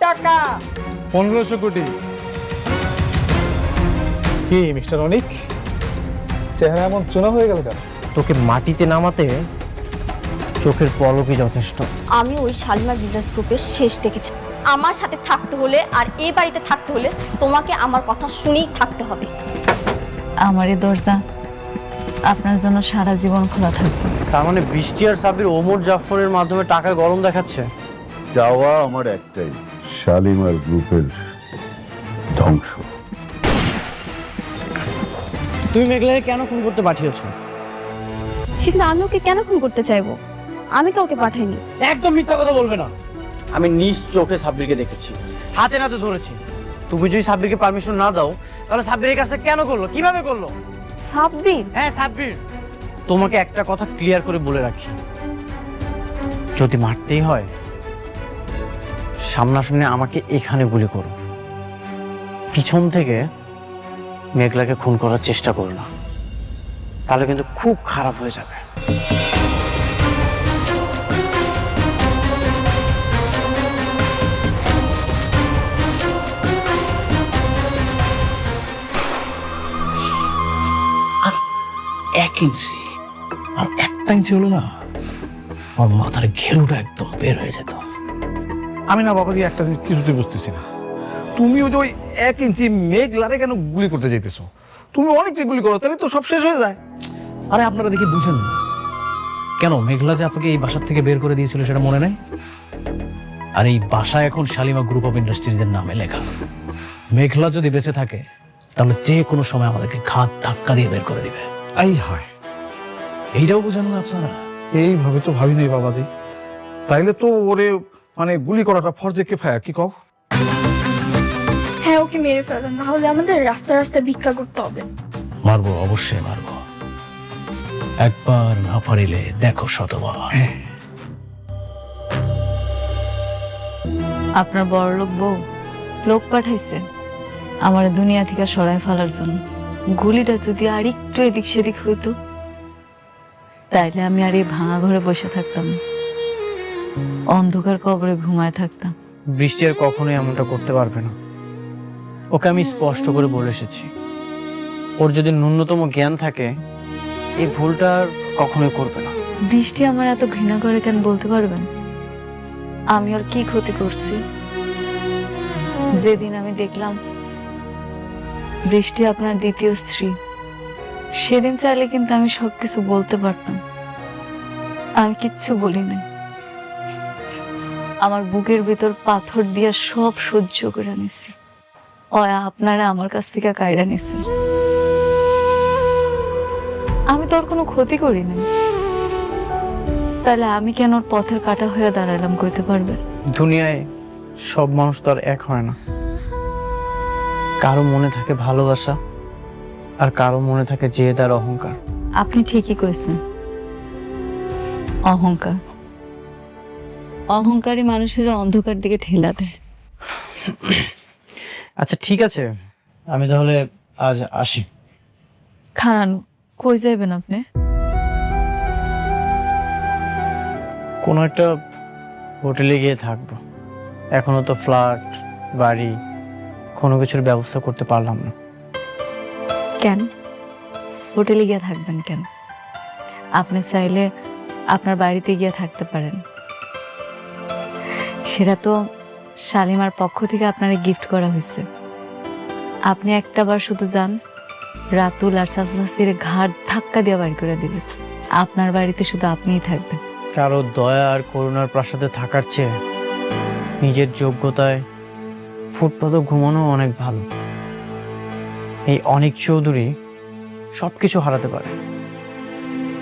টাকা। 1500 কোটি। কি মিস্টার অনিক, চেহারা এমন চুনা হয়ে গেল কেন? তোকে মাটিতে নামাতে চোখের পলকই যথেষ্ট। আমি ওই শালিমার বিজনেস গ্রুপের শেষ দেখেছি। আমার সাথে থাকতে হলে আর এই বাড়িতে থাকতে হলে তোমাকে আমার কথা শুনেই থাকতে হবে। আমার এই দরজা আপনার জন্য সারা জীবন খোলা থাকবে। তার মানে বৃষ্টি আর সাবির ওমর জাফরের মাধ্যমে টাকা গরম দেখাচ্ছে। চাওয়া আমার একটাই, শালিমার গ্রুপের ধ্বংস। তুমি মেঘলাকে কেন খুন করতে পাঠিয়েছো? কিন্তু আমি ওকে কেন খুন করতে চাইবো? আমি কাউকে পাঠাইনি। একদম মিথ্যা কথা বলবে না। আমি নিজ চোখে সাব্বিরকে দেখেছি, হাতে নাতে ধরেছি। তুমি যদি সাব্বিরকে পারমিশন না দাও তাহলে সাব্বিরের কাছে কেন করলো, কিভাবে করলো? সাব্বির? হ্যাঁ সাব্বির। তোমাকে একটা কথা ক্লিয়ার করে বলে রাখি, যদি মারতেই হয় সামনাসামনি আমাকে এখানে গুলি করো, পিছন থেকে মেঘলাকে খুন করার চেষ্টা করো না, তাহলে কিন্তু খুব খারাপ হয়ে যাবে। এক ইঞ্চি আর একটা ইঞ্চি হলো না, আমার মাথার ঘেরুটা একদম বের হয়ে যেত। আমি না বাবাজি একটা জিনিস কিছুতে বুঝতেছি না, তুমি ওই যে ওই 1 ইঞ্চি মেঘলারে কেন গুলি করতে যাইতেছো? তুমি অনেককে গুলি করো, তাহলে তো সব শেষ হয়ে যায়। আরে আপনারা দেখি বুঝেন না কেন? মেঘলা যে আপনাকে এই বাসার থেকে বের করে দিয়েছিল সেটা মনে নাই? আর এই বাসা এখন শালিমা গ্রুপ অফ ইন্ডাস্ট্রিজ এর নামে লেখা। মেঘলা যদি বেঁচে থাকে তাহলে যে কোনো সময় আমাদেরকে ঘাত ধাক্কা দিয়ে বের করে দিবে। এই হয়, এইটাও বুঝেন না আপনারা? এইভাবে তো ভাবি নাই বাবাজি। তাইলে তো ওরে মানে গুলি করাটা ফরজে কিফায়া, কি কও? হ্যাঁ, ওকে মেরে ফেলেন, না হলে আমাদের রাস্তা রাস্তা ভিক্ষা করতে হবে। মারবো, অবশ্যই মারবো। একবার না পারিলে দেখো শতবার। আপনার বড়লোক বউ লোক পাঠাইছে আমার দুনিয়া থেকে সরায় ফেলার জন্য। গুলিটা যদি আর একটু এদিক সেদিক হইতো তাইলে আমি আর এই ভাঙা ঘরে বসে থাকতাম না, অন্ধকার কবরে ঘুমায় থাকতাম। বৃষ্টি আর কখনোই এমনটা করতে পারবে না। ওকে আমি স্পষ্ট করে বলে এসেছি, ওর যদি ন্যূনতম জ্ঞান থাকে এই ভুলটা আর কখনোই করবে না। বৃষ্টি আমার এত ঘৃণা করে কেন বলতে পারবেন? আমি ওর কি ক্ষতি করছি? যেদিন আমি দেখলাম বৃষ্টি আপনার দ্বিতীয় স্ত্রী, সেদিন চাইলে কিন্তু আমি সবকিছু বলতে পারতাম। আমি কিচ্ছু বলি নাই। আমার বুকের ভিতর পাথর দিয়া সব সহ্য করে নিছি। আপনারা আমার কাছ থেকে কায়রা নিছি। আমি তো ওর কোনো ক্ষতি করি নাই, তাহলে আমি কেন ওর পথের কাটা হয়ে দাঁড়ালাম কইতে পারবেন? দুনিয়ায় সব মানুষ তো আর এক হয় না। কারো মনে থাকে ভালোবাসা আর কারো মনে থাকে জেদ আর অহংকার। আপনি ঠিকই কইছেন, অহংকার। অহংকারী মানুষের অন্ধকার দিকে ঠেলা দেয়। আচ্ছা ঠিক আছে, আমি তাহলে আজ আসি। খারান, কই যাইবেন আপনি? কোনো একটা হোটেলে গিয়ে থাকবো। এখনো তো ফ্ল্যাট বাড়ি কোনো কিছুর ব্যবস্থা করতে পারলাম না। কেন হোটেলে গিয়ে থাকবেন কেন? আপনি চাইলে আপনার বাড়িতে গিয়ে থাকতে পারেন। সেটা তো শালিমার পক্ষ থেকে আপনারে গিফট করা হয়েছে। আপনি একটাবার শুধু যান, রাতুল আর চাচাচাচির ঘাট ধাক্কা দিয়ে বাড়ি করে দিবে। আপনার বাড়িতে শুধু আপনিই থাকবেন। কারো দয়া আর করুণার প্রাসাদে থাকার চেয়ে নিজের যোগ্যতায় ফুটপাতে ঘুমানো অনেক ভালো। এই অনিক চৌধুরী সবকিছু হারাতে পারে,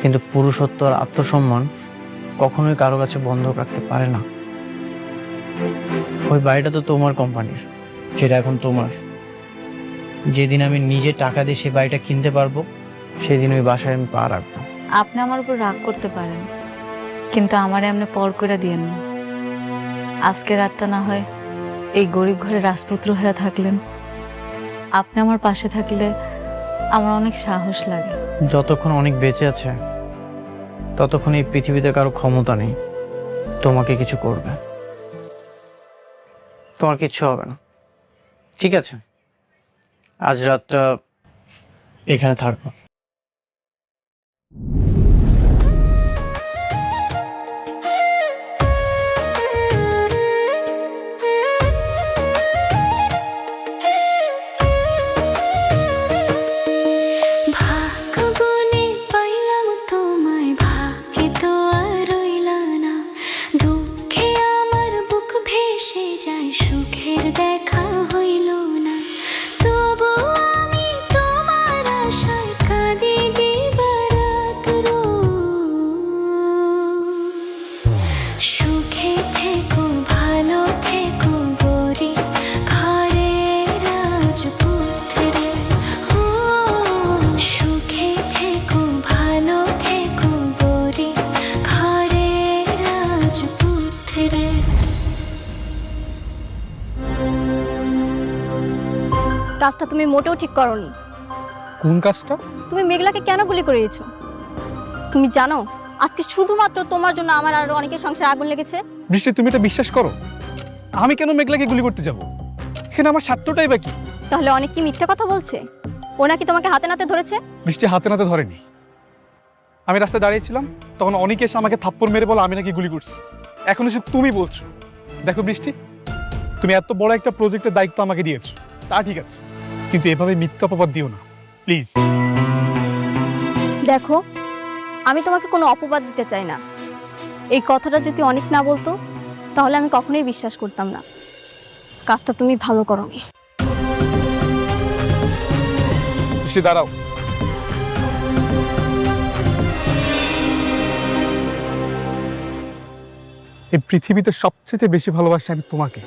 কিন্তু পুরুষত্ব আর আত্মসম্মান কখনোই কারো কাছে বন্ধক রাখতে পারে না। ওই বাড়িটা তো তোমার কোম্পানির, যেটা এখন তোমার। যেদিন আমি নিজে টাকা দিয়ে সে বাড়িটা কিনতে পারবো সেদিন ওই বাসায় আমি পা রাখবো। আপনি আমার উপর রাগ করতে পারেন, কিন্তু আমারে এমনি পর করে দিয়েন না। আজকে রাতটা না হয় এই গরিব ঘরে রাজপুত্র হয়ে থাকলেন। আপনি আমার পাশে থাকলে আমার অনেক সাহস লাগে। যতক্ষণ অনেক বেঁচে আছে ততক্ষণ এই পৃথিবীতে কারো ক্ষমতা নেই তোমাকে কিছু করবে। তোমার কিচ্ছু হবে না, ঠিক আছে? আজ রাতটা এখানে থাকবো। ভাগ্যগুণে পাইলাম তোমায়, ভাগ্যে তো আর রইলা না। দুঃখে আমার বুক ভেসে যায়, সুখের দেখা হইল না। তবু আমি তোমার আশায় কাঁদি দিবারাত রোজ। সুখে থেকো, ভালো থেকো গরিব ঘরের রাজপুত্রে। ও সুখে থেকো, ভালো থেকো গরিব ঘরের রাজপুত্রে। কাজটা তুমি মোটেও ঠিক করনি। কোন কাজটা? তুমি মেঘলাকে কেন গুলি করেছো? তুমি জানো আজকে শুধুমাত্র তোমার জন্য আমার আরো অনেকের সংসারে আগুন লেগেছে। বৃষ্টি, তুমি এটা বিশ্বাস করো? আমি কেন মেঘলাকে গুলি করতে যাব? এখানে আমার স্বার্থটাই বাকি। তাহলে অনেক কি মিথ্যা কথা বলছে? ও নাকি তোমাকে হাতে নাতে ধরেছে? বৃষ্টি হাতে নাতে ধরেনি। আমি রাস্তায় দাঁড়িয়েছিলাম, তখন অনেকে এসে আমাকে থাপ্পড় মেরে বলে আমি নাকি গুলি করছি। এখন এসে তুমি বলছো। দেখো বৃষ্টি, তুমি এত বড় একটা প্রজেক্টের দায়িত্ব আমাকে দিয়েছো, তা ঠিক আছে, কিন্তু এভাবে মিথ্যা অপবাদ দিও না প্লিজ। দেখো, আমি তোমাকে কোনো অপবাদ দিতে চাই না। এই কথাটা যদি অনেক না বলতো তাহলে আমি কখনোই বিশ্বাস করতাম না। কাজটা তুমি ভালো করোনি। বৃষ্টি দাঁড়াও। এই পৃথিবীতে সবচেয়ে বেশি ভালোবাসি আমি তোমাকে।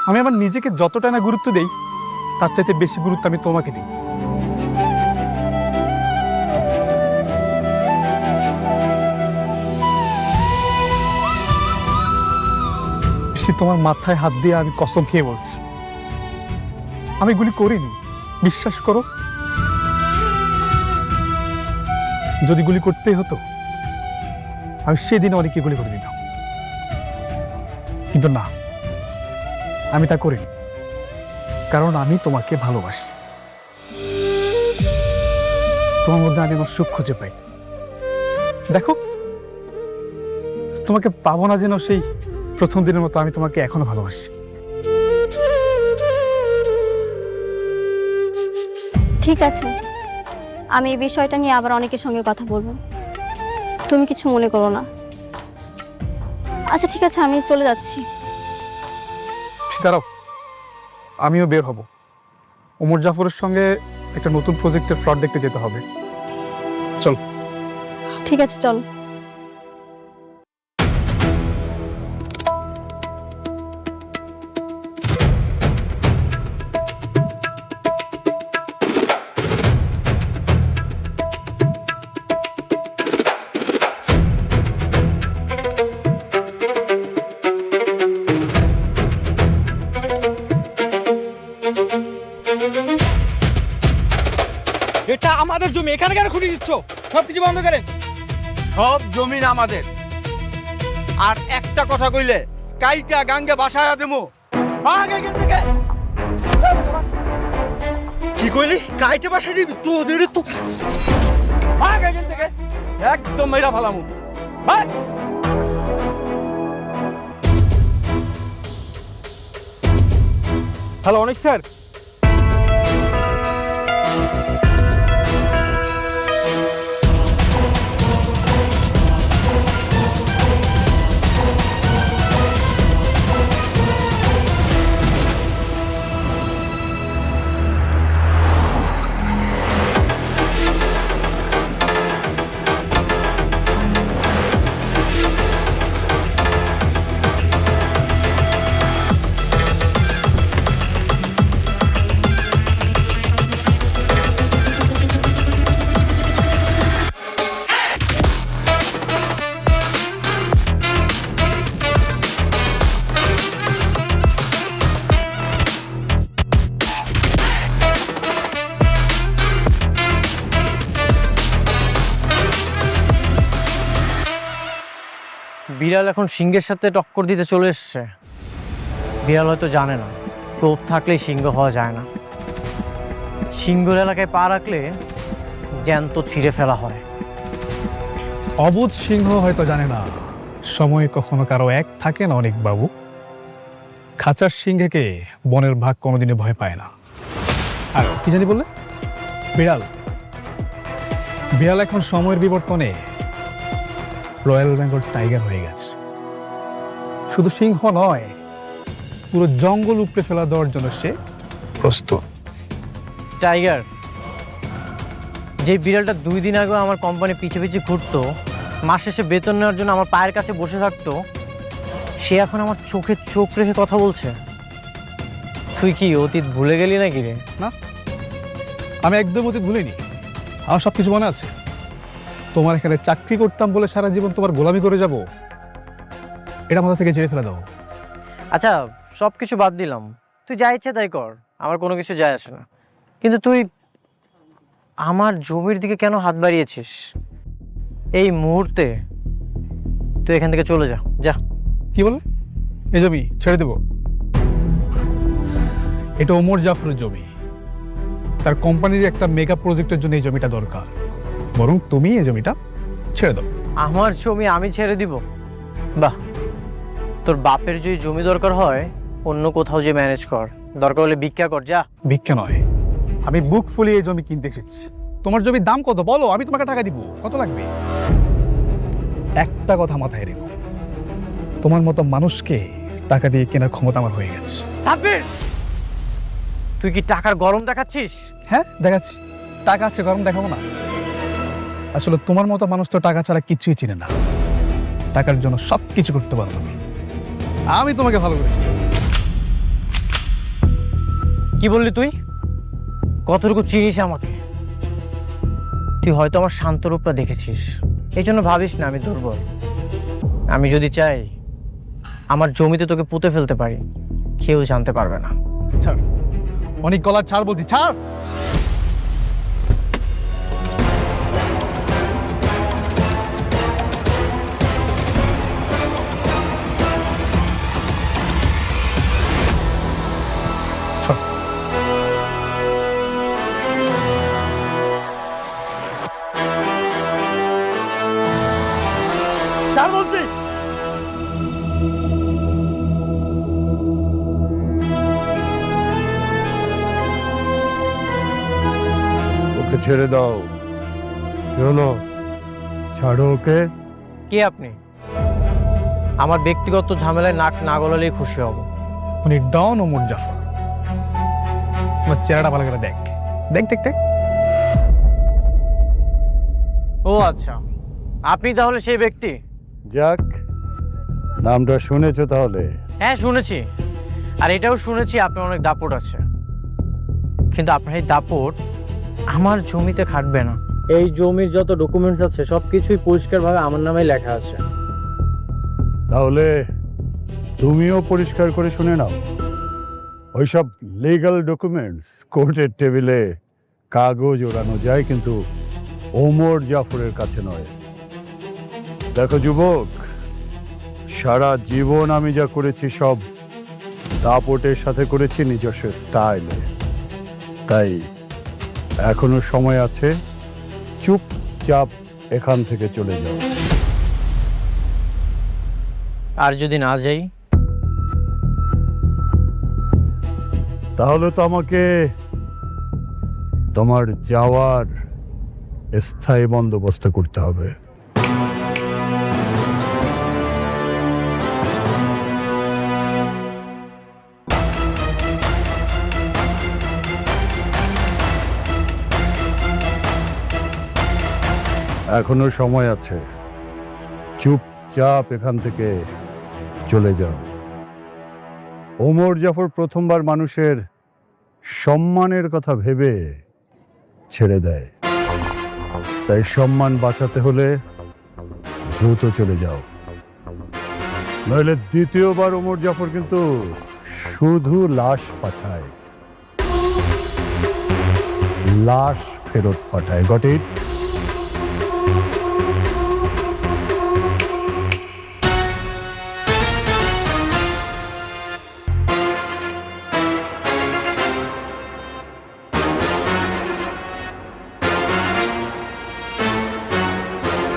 আমি আমার নিজেকে যতটা না গুরুত্ব দেই, তার চাইতে বেশি গুরুত্ব আমি তোমাকে দিই। বৃষ্টি, তোমার মাথায় হাত দিয়ে আমি কসম খেয়ে বলছি, আমি গুলি করিনি, বিশ্বাস করো। যদি গুলি করতেই হতো আমি সেদিন অনেকে গুলি করে দিতাম, কিন্তু না, আমি তা করিনি, কারণ আমি তোমাকে ভালোবাসি। তোমার মধ্যে আমি আমার সুখ খুঁজে পাই। দেখো, তোমাকে পাবো না যেন সেই প্রথম দিনের মতো, আমি তোমাকে এখনো ভালোবাসি। ঠিক আছে, আমি এই বিষয়টা নিয়ে আবার অনেকের সঙ্গে কথা বলবো, তুমি কিছু মনে করো না। আচ্ছা ঠিক আছে, আমি চলে যাচ্ছি। দাঁড়াও, আমিও বের হব। ওমর জাফরের সঙ্গে একটা নতুন প্রজেক্টের ফ্লট দেখতে যেতে হবে। চল। ঠিক আছে, চলো। এটা আমাদের জমি, এখানে কেন খুঁটি দিচ্ছ? সবকিছু বন্ধ করে। সব জমিন আমাদের। আর একটা কথা কইলে কাইটা গাঙ্গে বাসায় দেবো। কি কইলি? কাইটা বাসায় দিবি? তোদের তো এখান থেকে একদম মেরা ভালামু। হ্যালো, অনেক স্যার। বিড়াল এখন সিংহের সাথে টক্কর দিতে চলে এসছে। বিড়াল হয়তো জানে না লোভ থাকলেই সিংহ হওয়া যায় না। সিংহর এলাকায় পা রাখলে জ্যান্ত ছিঁড়ে ফেলা হয়। অবুধ সিংহ হয়তো জানে না সময় কখনো কারো এক থাকে না অনেক বাবু। খাঁচার সিংহকে বনের ভাগ কোনোদিনই ভয় পায় না। আর কি জানি বললে? বিড়াল বিড়াল এখন সময়ের বিবর্তনে রয়্যাল বেঙ্গল টাইগার হয়ে গেছে। শুধু সিংহ নয়, পুরো জঙ্গল উপড়ে ফেলা দেওয়ার জন্য সে প্রস্তুত। টাইগার, যে বিড়ালটা 2 দিন আগে আমার কোম্পানি পিছে পিছে ঘুরতো, মাস শেষে বেতন নেওয়ার জন্য আমার পায়ের কাছে বসে থাকতো, সে এখন আমার চোখে চোখ রেখে কথা বলছে। তুই কি অতীত ভুলে গেলি নাকি রে? না, আমি একদম অতীত ভুলিনি। আমার সব কিছু মনে আছে। তোমার এখানে চাকরি করতাম বলে সারা জীবন তোমার গোলামি করে যাব, এটা মাথা থেকে ঝেড়ে ফেলে দাও। আচ্ছা, সব কিছু বাদ দিলাম, তুই যা ইচ্ছে তাই কর, আমার কোনো কিছু যায় আসে না। কিন্তু তুই আমার জমির দিকে কেন হাত বাড়িয়েছিস? এই মুহূর্তে তুই এখান থেকে চলে যা। যা। কি বলে? এই জমি ছেড়ে দেব? এটা ওমর জাফরের জমি। তার কোম্পানির একটা মেগা প্রজেক্টের জন্য এই জমিটা দরকার। বরং তুমি এই জমিটা ছেড়ে দাও। আমার জমি আমি ছেড়ে দিব? বাহ, তোর বাপের যদি জমি দরকার হয় অন্য কোথাও যে ম্যানেজ কর, দরকার হলে ভিক্ষা কর। যা। ভিক্ষা নয়, আমি বুক ফুলিয়ে এই জমি কিনতে এসেছি। তোমার জমির দাম কত বলো, আমি তোমাকে টাকা দিব। কত লাগবে? একটা কথা মাথায় রেখো, তোমার মতো মানুষকে টাকা দিয়ে কেনার ক্ষমতা আমার হয়ে গেছে। সাব্বির, তুই কি টাকার গরম দেখাচ্ছিস? হ্যাঁ, দেখাচ্ছি। টাকা আছে, গরম দেখাবো না? আসলে তোমার মতো মানুষ তো টাকা ছাড়া কিছুই চিনে না। টাকার জন্য সব কিছু করতে পারো তুমি। আমি তোমাকে ভালো করেছি। কি বললি তুই? কতটুকু চিনিস আমাকে? তুই হয়তো আমার শান্ত রূপটা দেখেছিস, এই জন্য ভাবিস না আমি দুর্বল। আমি যদি চাই আমার জমিতে তোকে পুঁতে ফেলতে পারি, কেউ জানতে পারবে না। ছাড়, অনেক গলার ছাড় বলছি, ছাড়। ছাড় বলছি। ওকে ছেড়ে দাও। কি হলো? ছাড়ো ওকে। কে আপনি? আমার ব্যক্তিগত ঝামেলায় নাক না গলালেই খুশি হব। উনি ডন ওমর জাফর। তোমার চেহারাটা ভালো করে দেখ, দেখ দেখ দেখ। ও আচ্ছা, আপনি তাহলে সেই ব্যক্তি? যাক, নামটা শুনেছো তাহলে? হ্যাঁ শুনেছি, আর এটাও শুনেছি আপনার অনেক দাপট আছে। কিন্তু আপনার এই দাপট আমার জমিতে খাটবে না। এই জমির যত ডকুমেন্টস আছে সব কিছুই পরিষ্কারভাবে আমার নামে লেখা আছে। তাহলে তুমিও পরিষ্কার করে শুনে নাও। ওইসব লিগ্যাল ডকুমেন্টস কোর্টের টেবিলে কাগজ ওড়ানো যায়, কিন্তু ওমর জাফরের কাছে নয়। দেখো যুবক, সারা জীবন আমি যা করেছি সব দাপটের সাথে করেছি, নিজস্ব স্টাইলে। তাই এখনো সময় আছে, চুপচাপ এখান থেকে চলে যাও। আর যদি না যাই? তাহলে তো আমাকে তোমার যাওয়ার স্থায়ী বন্দোবস্ত করতে হবে। এখনো সময় আছে, চুপচাপ এখান থেকে চলে যাও। ওমর জাফর প্রথমবার মানুষের সম্মানের কথা ভেবে ছেড়ে দেয়, তাই সম্মান বাঁচাতে হলে দ্রুত চলে যাও, নইলে দ্বিতীয়বার ওমর জাফর কিন্তু শুধু লাশ পাঠায়, লাশ ফেরত পাঠায়। Got it?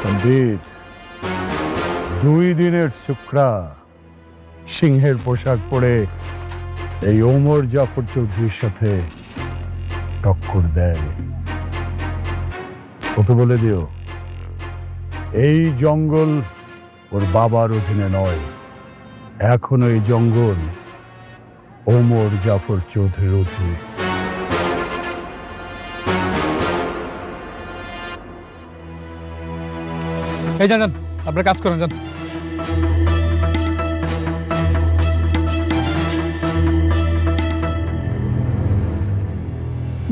সাব্বির, 2 দিনের শুক্রা সিংহের পোশাক পরে এই ওমর জাফর চৌধুরীর সাথে টক্কর দেয়। ওকে বলে দিও এই জঙ্গল ওর বাবার অধীনে নয়, এখন এই জঙ্গল ওমর জাফর চৌধুরীর অধীনে। এই যান যান, আপনার কাজ করেন, যান।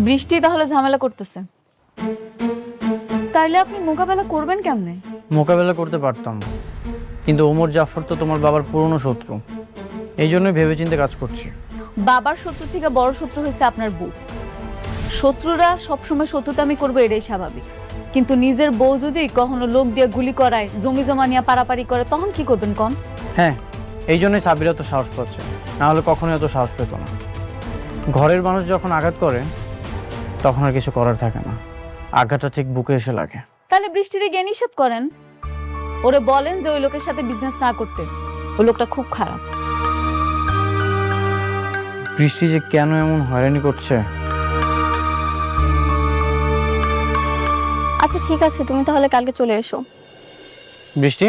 বৃষ্টি তাহলে ঝামেলা করতেছে, তাইলে আপনি মোকাবেলা করবেন কেমনে? মোকাবেলা করতে পারতাম, কিন্তু ওমর জাফর তো তোমার বাবার পুরনো শত্রু, এই জন্যই ভেবেচিন্তে কাজ করছি। বাবার শত্রু থেকে বড় শত্রু হয়েছে আপনার বউ। শত্রুরা সবসময় শত্রুতামি করবে, এটাই স্বাভাবিক। কিন্তু নিজের বউ যদি কখনো লোক দিয়ে গুলি করায়, জমি জমা নিয়ে পারাপারি করে, তখন কি করবেন কন? হ্যাঁ, এই জন্যই সাব্বির এত সাহস পাচ্ছে, না হলে কখনোই এত সাহস পেত না। ঘরের মানুষ যখন আঘাত করে তখন আর কিছু করার থাকে না, আঘাতটা ঠিক বুকে এসে লাগে। তাহলে বৃষ্টিরে গিয়ে নিষেধ করেন, ওরে বলেন যে ওই লোকের সাথে বিজনেস না করতে, ওই লোকটা খুব খারাপ। বৃষ্টি যে কেন এমন হয়রানি করছে। আচ্ছা ঠিক আছে, তুমি তাহলে কালকে চলে এসো। বৃষ্টি,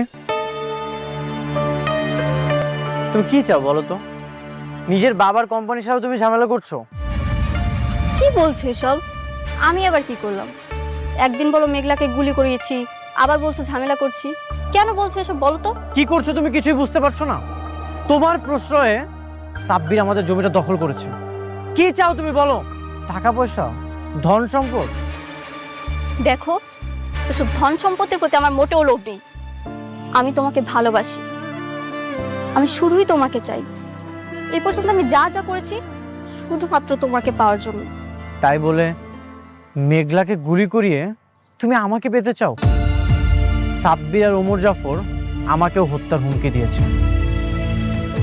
তুমি কি চাও বলো তো? নিজের বাবার কোম্পানির সাথে তুমি ঝামেলা করছো। কি বলছো এসব? আমি আবার কি করলাম? একদিন বলো মেঘলাকে গুলি করিয়েছি, আবার বলছো ঝামেলা করছি। কেন বলছো এসব বলো তো? কি করছো তুমি কিছুই বুঝতে পারছো না? তোমার প্রশ্রয়ে সাব্বির আমাদের জমিটা দখল করেছে। কি চাও তুমি বলো? টাকা পয়সা, ধন সম্পদ? দেখো, এসব ধন সম্পত্তির প্রতি আমার মোটেও লোভ নেই। আমি তোমাকে ভালোবাসি, আমি শুধুই তোমাকে চাই। এই পর্যন্ত আমি যা যা করেছি শুধুমাত্র তোমাকে পাওয়ার জন্য। তাই বলে মেঘলাকে গুলি করিয়ে তুমি আমাকে পেতে চাও? সাব্বির আর ওমর জাফর আমাকেও হত্যার হুমকি দিয়েছে,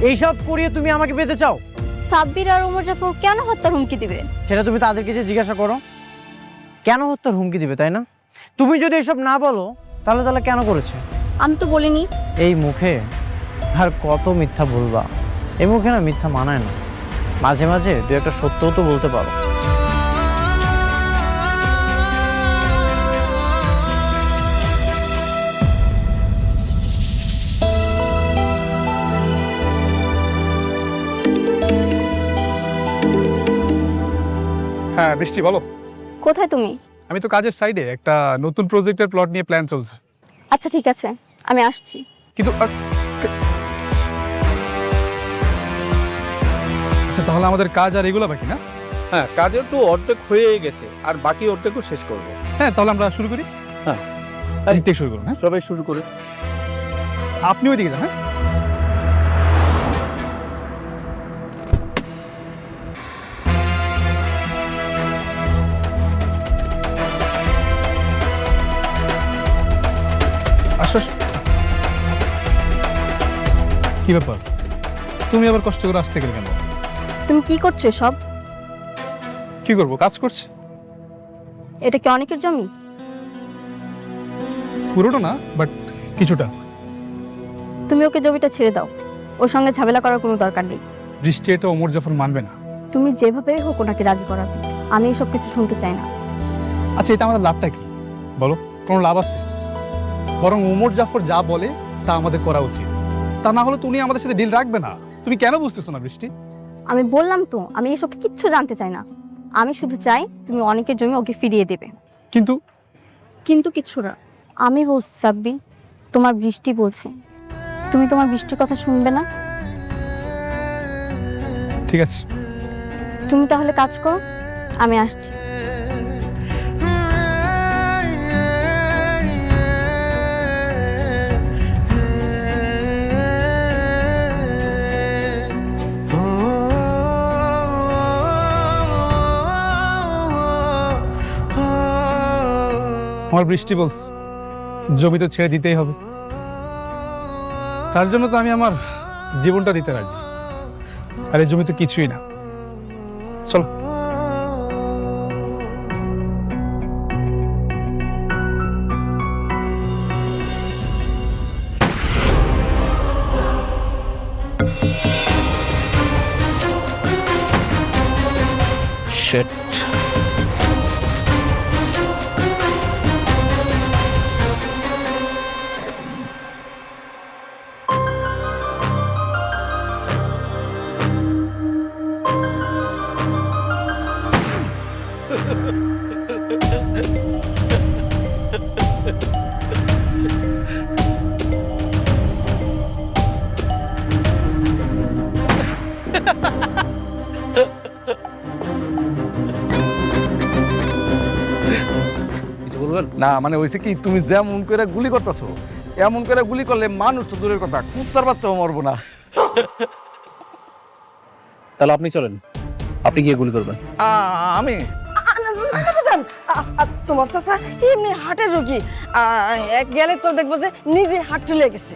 এইসব করিয়ে তুমি আমাকে পেতে চাও? সাব্বির আর ওমর জাফর কেন হত্যার হুমকি দিবে? সেটা তুমি তাদেরকে যে জিজ্ঞাসা করো, কেন হত্যার হুমকি দিবে, তাই না? তুমি যদি এসব না বলো তাহলে তাহলে কেন করেছে? আমি তো বলিনি। এই মুখে আর কত মিথ্যা বলবা? এই মুখে না মিথ্যা মানায় না, মাঝে মাঝে দু একটা সত্যও তো বলতে পারো। হ্যাঁ বৃষ্টি, বলো। কোথায় তুমি? আমি তো কাজের সাইডে একটা নতুন প্রজেক্টের প্লট নিয়ে প্ল্যান চলছে। আচ্ছা ঠিক আছে, আমি আসছি। কিন্তু আচ্ছা, তাহলে আমাদের কাজ আর এগুলো বাকি না? হ্যাঁ, কাজের তো অর্ধেক হয়ে গেছে, আর বাকি অর্ধেকও শেষ করবো। হ্যাঁ, তাহলে আমরা শুরু করি। হ্যাঁ, দিক থেকে শুরু করুন। হ্যাঁ, সবাই শুরু করে। আপনি ওইদিকে যান। হ্যাঁ, আসো আসো। কি ব্যাপার, তুমি আবার কষ্ট করে আসতে গেলে কেন? তুমি কি করছো সব? কি করবো, কাজ করছি। এটা কি অনেকের জমি? পুরোটা না, বাট কিছুটা। তুমি ওকে জমিটা ছেড়ে দাও, ওর সঙ্গে ঝামেলা করার কোনো দরকার নেই। বৃষ্টি এটা ওমর জাফর মানবে না। তুমি যেভাবে হোক ওনাকে রাজি করাবে, আমি এসব কিছু শুনতে চাই না। আচ্ছা, এটা আমাদের লাভটা কি বলো? কোনো লাভ আছে? বরং ওমর জাফর যা বলে তা আমাদের করা উচিত, তা না হলে তুমি আমাদের সাথে ডিল রাখবে না। তুমি কেন বুঝতেছো না বৃষ্টি? আমি বললাম তো, আমি এসব কিচ্ছু জানতে চাই না। আমি শুধু চাই তুমি অনেকের জমি ওকে ফিরিয়ে দেবে। কিন্তু কিন্তু কিছু না। আমি বলছি সাব্বি, তোমার বৃষ্টি বলছে, তুমি তোমার বৃষ্টির কথা শুনবে না? ঠিক আছে, তুমি তাহলে কাজ করো, আমি আসছি। আমার বৃষ্টি বলছে জমি তো ছেড়ে দিতেই হবে, তার জন্য তো আমি আমার জীবনটা দিতে রাজি। আর এই জমি তো কিছুই না। চলো। Shit. কিছু বলবেন? না মানে হয়েছে কি, তুমি যেমন করে গুলি করতেছো এমন করে গুলি করলে মানুষ তো দূরের কথা, কুত্তার বাচ্চাও মরবো না। তাহলে আপনি চলেন, আপনি গিয়ে গুলি করবেন। আমি তোমার চাচা এমনি হার্টের রোগী গেলে তো দেখবো যে নিজে হার্ট তুলে গেছে।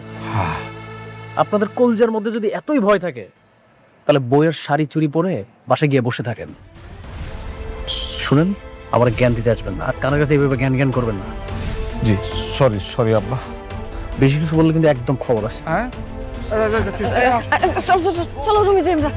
আপনাদের কলজার মধ্যে যদি এতই ভয় থাকে তাহলে বইয়ের শাড়ি চুরি পরে বাসে গিয়ে বসে থাকেন। শুনেন, আবার জ্ঞান দিতে আসবেন না, আর কানের কাছে এইভাবে জ্ঞান জ্ঞান করবেন না। জি সরি আব্বা। বেশি কিছু বললে কিন্তু একদম খবর আছে। হ্যাঁ চলো রুমে যাই আমরা।